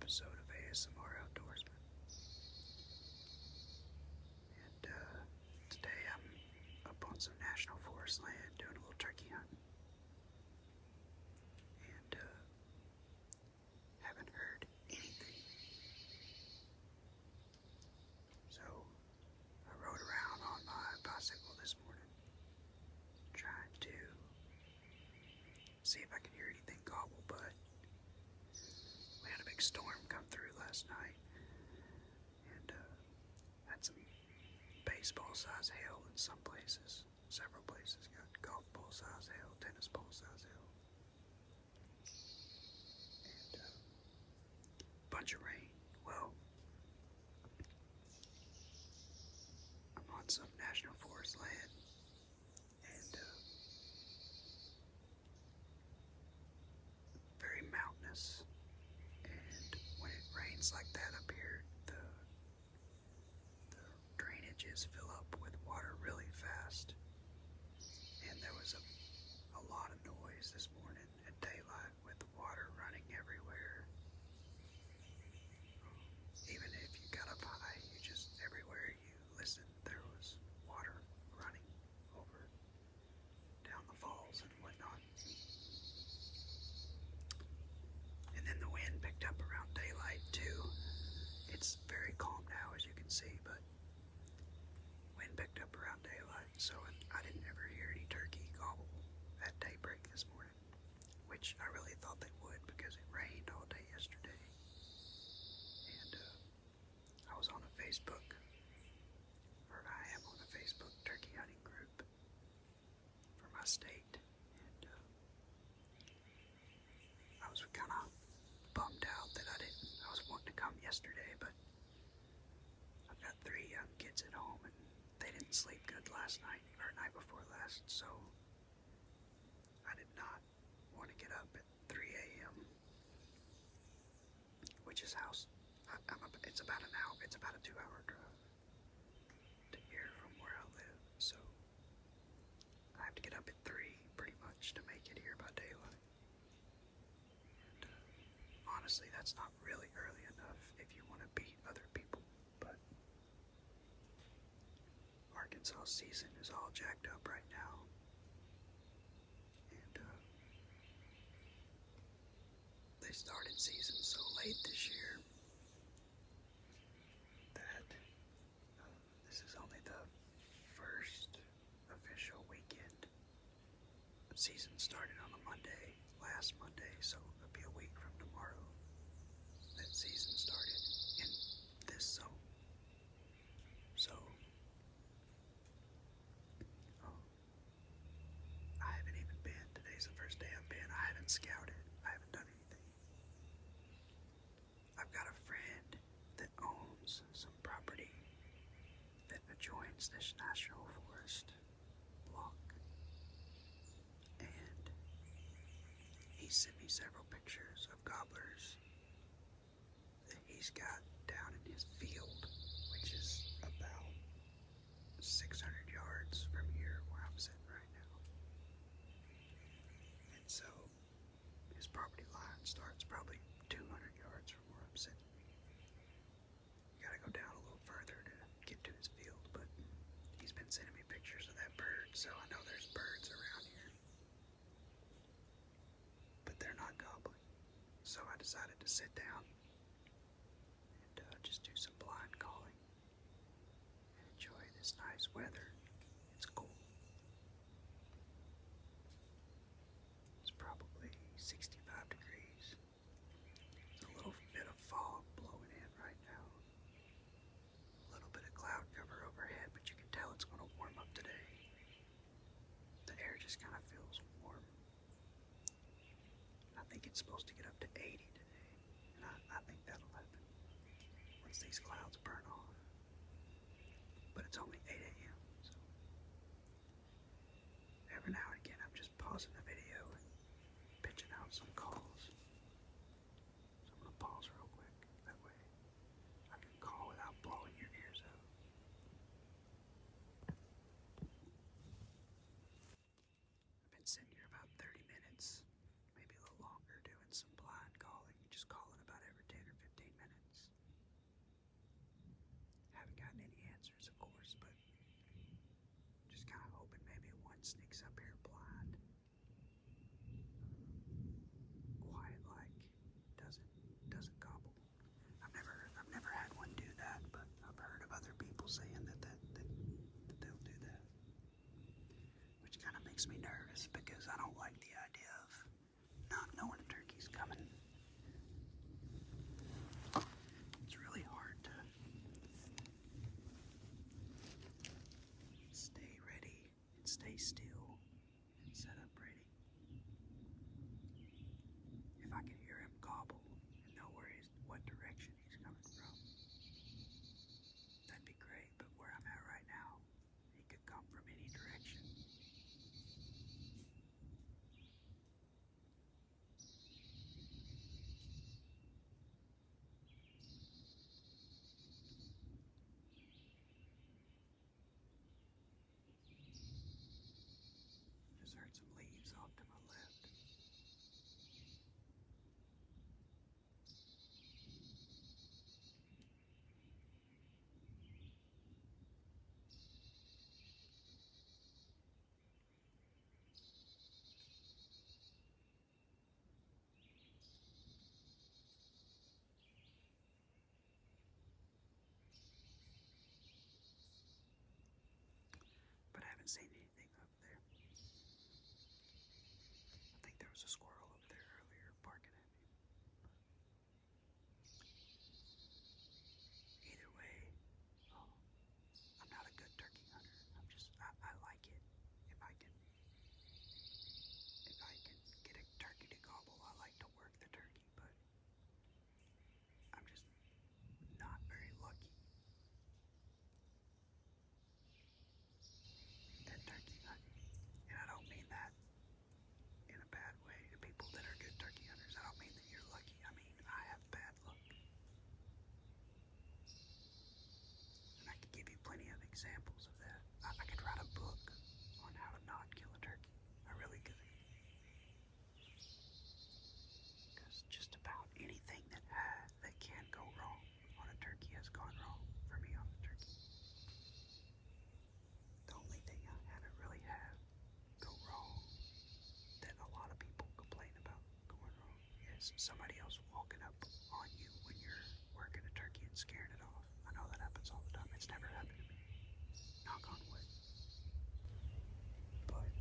episode of ASMR Outdoorsman. And today I'm up on some national forest land doing a little turkey hunting. And haven't heard anything. So I rode around on my bicycle this morning trying to see if I could hear anything gobble, but we had a big storm come through last night and had some baseball size hail in some places. Several places got golf ball size hail, tennis ball size hail, and a bunch of rain. Well, I'm on some national forest land, and very mountainous. And when it rains like that up here, the drainages fill up with water really fast. And there was a lot of noise this morning at daylight with water running everywhere. Even if you got up high, everywhere you listened, there was water running over down the falls and whatnot. And then the wind picked up around daylight too. It's very calm now, as you can see, but wind picked up around daylight, so I didn't ever hear any turkey gobble at daybreak this morning, which I really thought they would because it rained all day yesterday. And I was on a Facebook, or I am on a Facebook turkey hunting group for my state, and I was kind of bummed out that I was wanting to come yesterday, but I've got 3 young kids at home and they didn't sleep good last night, or night before last, so I did not want to get up at 3 a.m., which is it's about an hour, it's about a 2-hour drive to here from where I live, so I have to get up at 3 pretty much to make it here by daylight. And honestly, that's not really early enough if you want to beat other people, but Arkansas season is all jacked up right now, and they started season so late this year that this is only the first official weekend. The season started on a Monday, last Monday, so it'll be a week from tomorrow that season started in this zone. So I haven't even been. Today's the first day I've been. I haven't scouted. I haven't done anything. I've got a friend that owns some property that adjoins this national forest block, and he sent me several pictures of gobblers that he's got down in his field, which is about 600 yards from here where I'm sitting right now. And so his property line starts probably 200 yards from where I'm sitting. You gotta go down a little further to get to his field, but he's been sending me pictures of that bird, so I know there's birds around here. But they're not gobbling. So I decided to sit down and just do some blind calling and enjoy this nice weather. It's cool. It's probably 65 degrees. There's a little bit of fog blowing in right now. A little bit of cloud cover overhead, but you can tell it's going to warm up today. The air just kind of feels warm. I think it's supposed to get up to 80 today, and I think that'll happen once these clouds burn off. But it's only 8 a.m., so every now and again I'm just pausing the video and pitching out some calls. So I'm going to pause real quick, that way I can call without blowing your ears out. I've been sitting here about 30 minutes, maybe a little longer, doing some blind calling, just calling about every 10 or 15 sneaks up here blind, quiet like, doesn't gobble. I've never had one do that, but I've heard of other people saying that they'll do that, which kind of makes me nervous because I don't like the idea of not knowing a turkey's coming. It's really hard to stay ready and stay still and set up ready. If I could hear him gobble and know what direction he's coming from, that'd be great. But where I'm at right now, he could come from any direction. Just heard some leaves off to my left. But I haven't seen anything up there. I think there was a squirrel up there earlier barking at me. Either way, oh, I'm not a good turkey hunter. I like it. If I can get a turkey to gobble, I like to work the turkey, but I'm just not very lucky at turkey hunting. And I don't mean that in a bad way to people that are good turkey hunters. I don't mean that you're lucky. I mean, I have bad luck. And I could give you plenty of examples of that. I could write a book on how to not kill a turkey. I really could. Because just about anything that can go wrong on a turkey has gone wrong for me on a turkey. The only thing I haven't really had go wrong that a lot of people complain about going wrong is somebody else walking up on you when you're working a turkey and scaring it off. I know that happens all the time. It's never happened to me. Knock on wood. But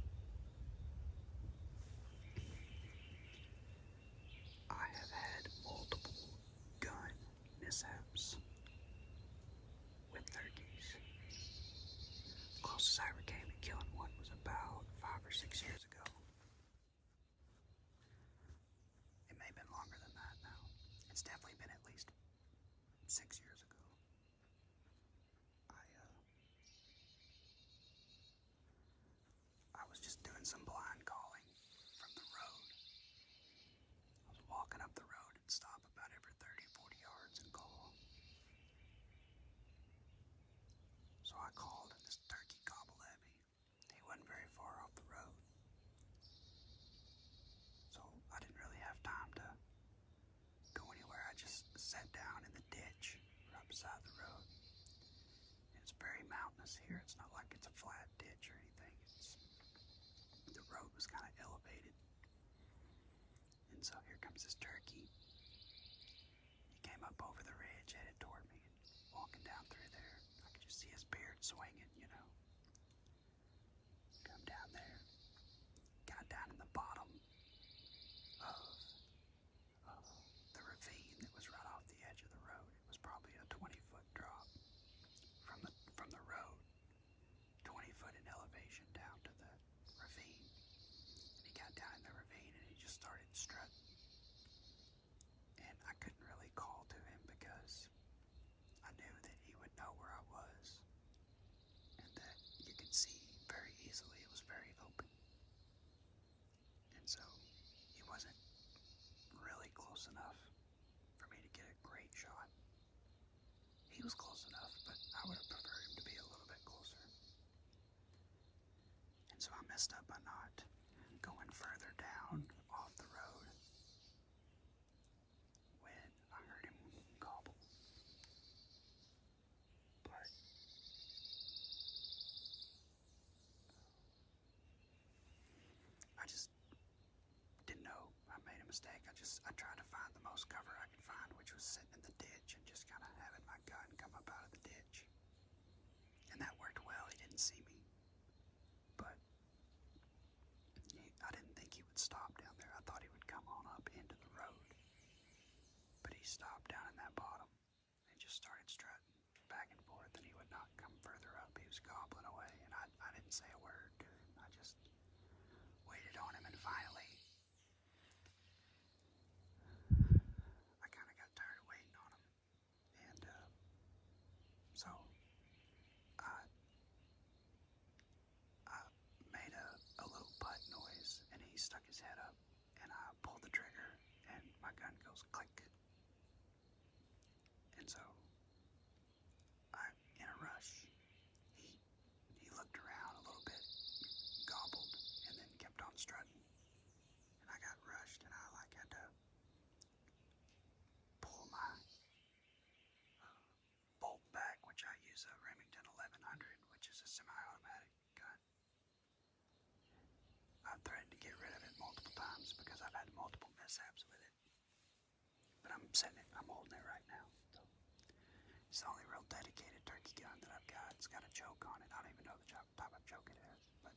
I have had multiple gun mishaps with turkeys. Closest I ever came to killing one was about 5 or 6 years ago. It may have been longer than that now. It's definitely been at least 6 years ago. I was just doing some blind calling from the road. I was walking up the road and stop about every 30, 40 yards and call. So I called and this turkey gobbled at me. He wasn't very far off the road. So I didn't really have time to go anywhere. I just sat down in the ditch right beside the road. And it's very mountainous here. It's not like it's a flat ditch or anything. The road was kind of elevated. And so here comes this turkey. He came up over the ridge, headed toward me, and walking down through there. I could just see his beard swinging, you know. Come down there. Got down in the bottom of the ravine that was right off the edge of the road. It was probably a 20-foot drop from the road. 20 foot in elevation down to the ravine. And he got down in the ravine and he just started strutting. And I couldn't really call to him because I knew that he would know where I was and that you could see very easily it was very open. And so he wasn't really close enough for me to get a great shot. He was close enough, but I would have preferred him to be a little bit closer. And so I messed up by not going further down off the road when I heard him gobble. But I tried to find the most cover I could find, which was sitting in the ditch and just kind of having my gun come up out of the ditch. And that worked well. He didn't see me, but I didn't think he would stop down there. I thought he would come on up into the road, but he stopped down in that bottom and just started strutting back and forth, and he would not come further up. He was gobbling away, and I didn't say a word to him. I just waited on him, and finally, I kind of got tired of waiting on him, and so I, I made a little butt noise, and he stuck his head up, and I pulled the trigger, and my gun goes click. And so, in a rush, he looked around a little bit, gobbled, and then kept on strutting. And I got rushed, and I had to pull my bolt back, which I use a Remington 1100, which is a semi-automatic gun. I've threatened to get rid of it multiple times because I've had multiple mishaps with it. But I'm holding it right now. So it's the only real dedicated turkey gun that I've got. It's got a choke on it. I don't even know the type of choke it has, but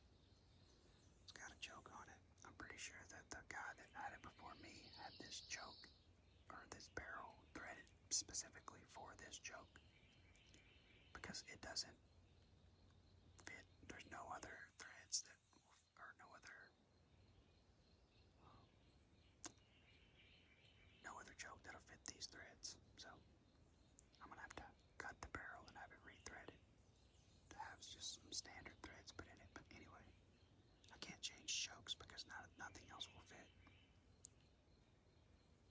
it's got a choke on it. I'm pretty sure that the guy that had it before me had this choke, or this barrel, threaded specifically for this choke, because it doesn't fit. There's no other threads that, or no other choke that'll fit these threads. So I'm gonna have to cut the barrel and have it rethreaded to have just some standard threads put in it. But anyway, I can't change chokes because nothing else will fit.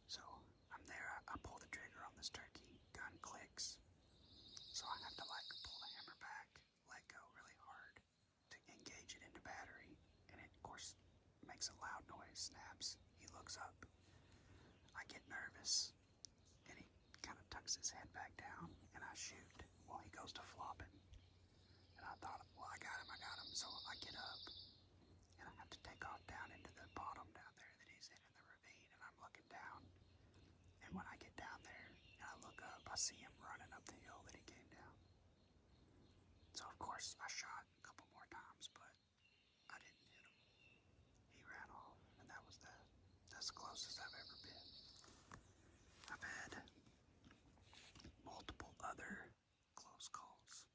So I'm there. I pull the trigger on this turkey. Gun clicks. So I have to pull the hammer back, let go really hard to engage it into battery, and it of course makes a loud noise. Snaps. He looks up. I get nervous, and he kind of tucks his head back down, and I shoot. Well, he goes to flopping, and I thought, well, I got him. So I get up, and I have to take off down into the bottom down there that he's in the ravine, and I'm looking down, and when I get down there, and I look up, I see him running up the hill that he came down. So of course, I shot a couple more times, but I didn't hit him. He ran off, and that was that. That's the closest I've ever been. I've had multiple other close calls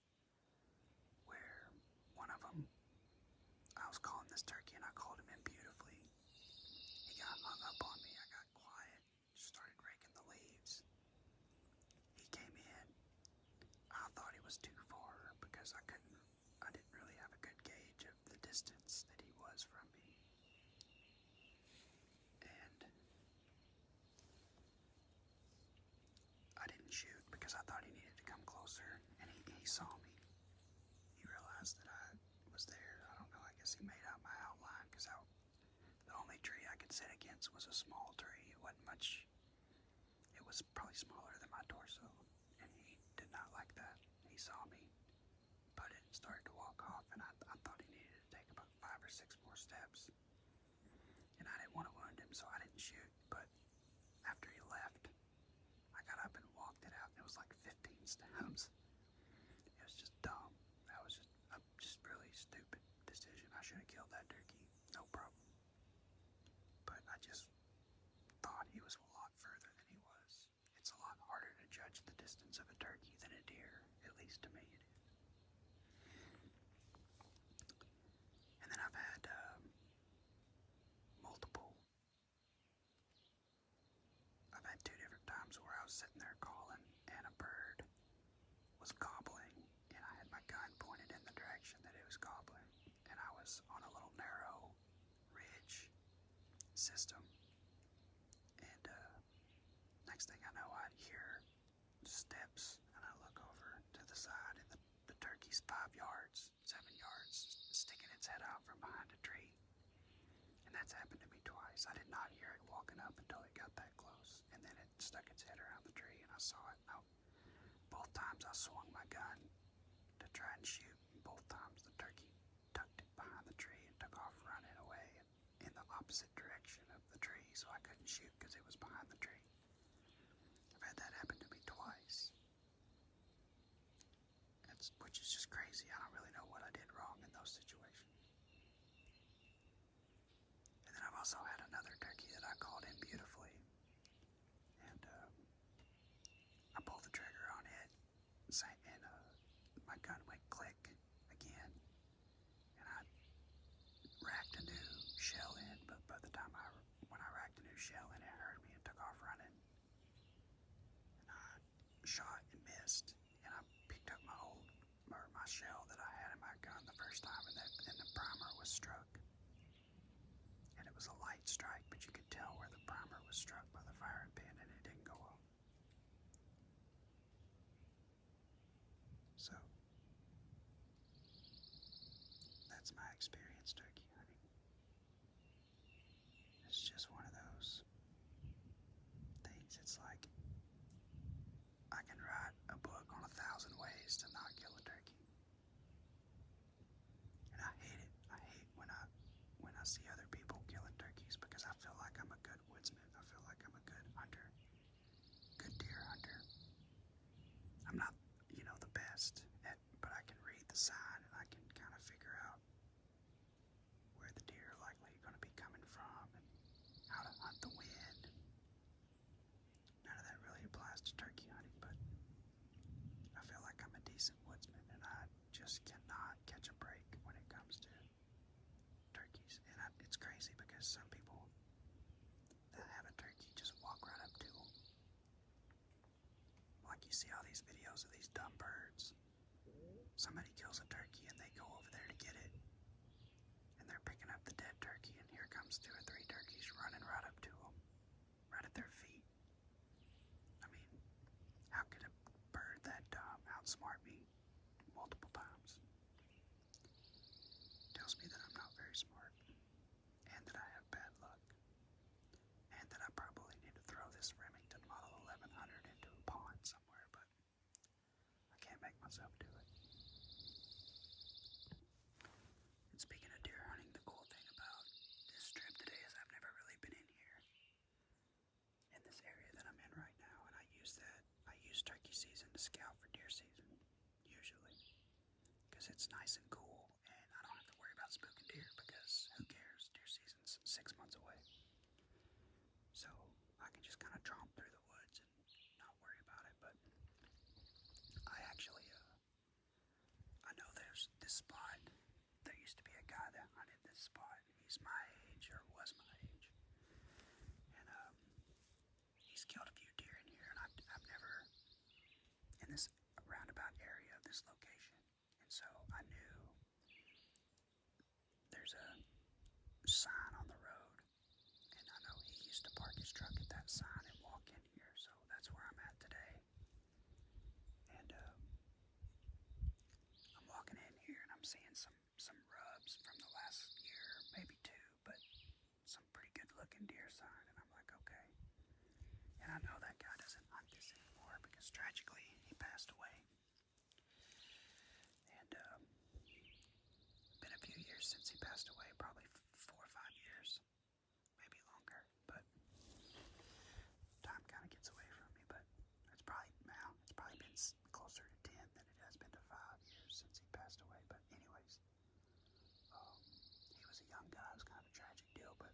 where one of them, I was calling this turkey and I called him in beautifully. He got hung up on me. I got quiet, just started raking the leaves. He came in. I thought he was too far because I didn't really have a good gauge of the distance that he was from me. And I didn't shoot because I thought he needed to come closer, and he saw me. He realized that I was there. I don't know, I guess he made out my outline because the only tree I could sit against was a small tree. It wasn't much. It was probably smaller than my torso, and he did not like that. He saw me, but it started to walk off, and I thought he needed to take about 5 or 6 more steps, and I didn't want to wound him, so I didn't shoot. But after he left, I got up and walked it out, and it was like 15 steps. It was just dumb. That was just a really stupid decision. I should have killed that turkey, no problem. But I just thought he was a lot further than he was. It's a lot harder to judge the distance of a turkey than a deer, at least to me it is. And then I've had I've had 2 different times where I was sitting there calling, and a bird was gobbling, and I had my gun pointed in the direction that it was gobbling, and I was on a little narrow ridge system, and next thing I know, I hear steps, and I look over to the side, and the turkey's 5 yards, 7 yards, sticking its head out from behind a tree. And that's happened to me twice. I did not hear it walking up until it got that close, and then it stuck its head around the tree, and I saw it. Both times I swung my gun to try and shoot, and both times the turkey tucked it behind the tree and took off running away in the opposite direction of the tree turkey, so I couldn't shoot because it was behind the tree. I've had that happen to me twice. Which is just crazy. I don't really know what I did wrong in those situations. And then I've also had another turkey that I called in beautifully. And I pulled the trigger on it, and my gun went click again. And I racked a new shell in, but by the time when I racked a new shell in, it heard me and took off running. And I shot and missed, and I picked up my shell that I had in my gun the first time, and the primer was struck. And it was a light strike, but you could tell where the primer was struck by the firing pin, and it didn't go off. So that's my experience turkey hunting. It's just one of those things. It's like I can write a book on 1,000 ways to not kill a turkey. And I hate it. I hate when I see other people killing turkeys, because I feel like I'm a good woodsman. I feel like I'm a good hunter, good deer hunter. I'm not, the best but I can read the sign and I can kind of figure out where the deer are likely going to be coming from and how to hunt the wind. None of that really applies to turkey hunting, but I feel like I'm a decent woodsman, and I just cannot catch a break when it comes to turkeys. And it's crazy because some people that have a turkey just walk right up to them. Like you see all these videos of these dumb birds. Somebody kills a turkey and they go over there to get it. And they're picking up the dead turkey, and here comes 2 or 3 turkeys running right up to them, right at their feet. I mean, how could a bird that dumb outsmart me multiple times? Tells me that I'm not very smart, and that I have bad luck, and that I probably need to throw this Remington Model 1100 into a pond somewhere, but I can't make myself do it. And speaking of deer hunting, the cool thing about this trip today is I've never really been in here, in this area that I'm in right now, and I use turkey season to scout for deer season, usually, because it's nice and cool, and I don't have to worry about spooking deer, because who cares? Deer season's 6 months away. So I can just kind of tromp through the woods and not worry about it. But I actually, I know there's this spot. There used to be a guy that hunted this spot. He's my age, or was my age. And he's killed a few deer in here, and I've never, in this roundabout area of this location. And so I knew there's a sign on the road, and I know he used to park his truck at that sign and walk in here, so that's where I'm at today. And I'm walking in here, and I'm seeing some rubs from the last year, maybe 2, but some pretty good looking deer sign, and I'm like, okay. And I know that guy doesn't hunt this anymore, because tragically he passed away. And been a few years since he passed away, probably 4 or 5 years, maybe longer, but time kind of gets away from me. But it's probably been closer to 10 than it has been to 5 years since he passed away. But anyways, he was a young guy. It was kind of a tragic deal, but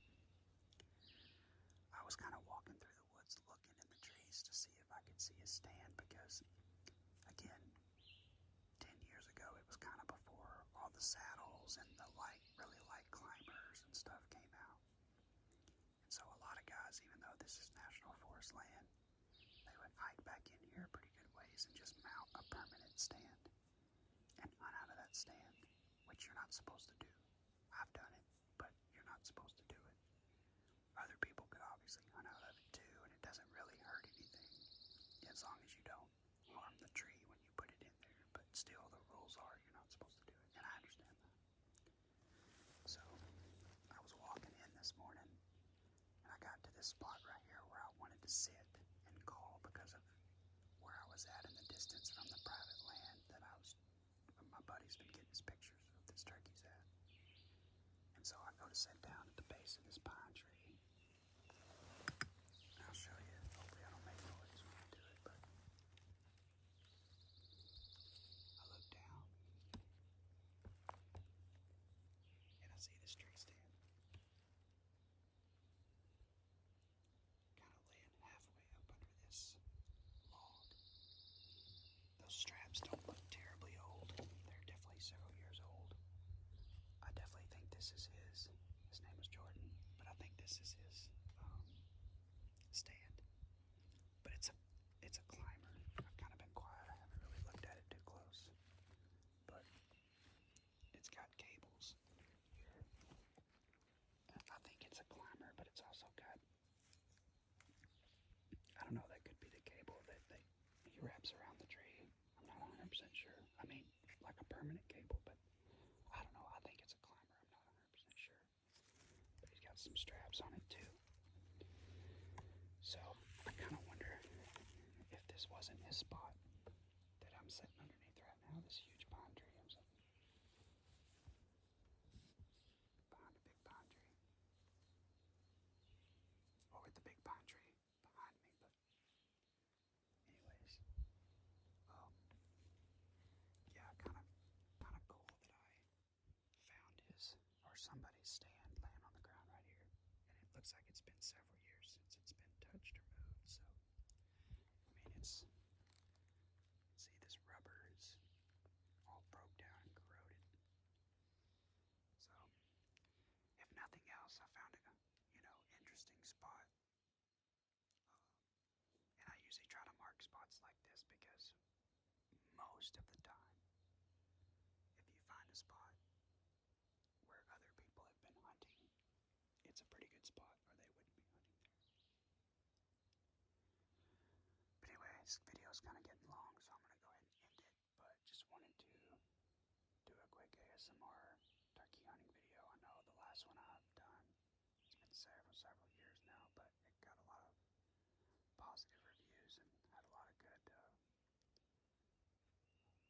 I was kind of walking through the woods looking in the trees to see if I could see a stand, because again, 10 years ago, it was kind of before all the saddles and the really light climbers and stuff came out. And so a lot of guys, even though this is National Forest land, they would hike back in here pretty good ways and just mount a permanent stand and hunt out of that stand, which you're not supposed to do. I've done it, but you're not supposed to do it. Other people could obviously hunt out of it too, and it doesn't really hurt anything, as long as you don't harm the tree when you put it in there. But still, the rules are you're not supposed to do it, and I understand that. So I was walking in this morning, and I got to this spot right here where I wanted to sit and call, because of where I was at in the distance from the private land that my buddy's been getting his pictures of this turkey's at. And so I go to sit down at the base of this pine tree, he wraps around the tree. I'm not 100% sure. I mean, like a permanent cable, but I don't know. I think it's a climber. I'm not 100% sure. But he's got some straps on it too. So I kind of wonder if this wasn't his spot that I'm sitting underneath right now. This huge pine tree. I'm sitting behind a big pine tree. Or with the big pine tree behind me. But anyways, yeah, kind of cool that I found his or somebody's stand laying on the ground right here, and it looks like it's been several years since it's been touched or moved. So, I mean, see this rubber is all broke down and corroded. So, if nothing else, I found a interesting spot. And I usually try to mark spots like this because most of the time, if you find a spot where other people have been hunting, it's a pretty good spot or they wouldn't be hunting there. But anyway, this video is kind of getting long, so I'm going to go ahead and end it. But just wanted to do a quick ASMR turkey hunting video. I know the last one I've done, it's been several years now, but it got a lot of positive reviews and had a lot of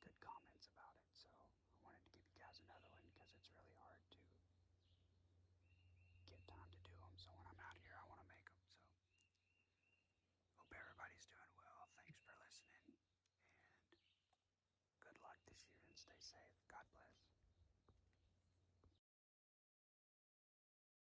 good comments about it. So I wanted to give you guys another one because it's really hard to get time to do them. So when I'm out here, I want to make them. So hope everybody's doing well. Thanks for listening, and good luck this year and stay safe. God bless.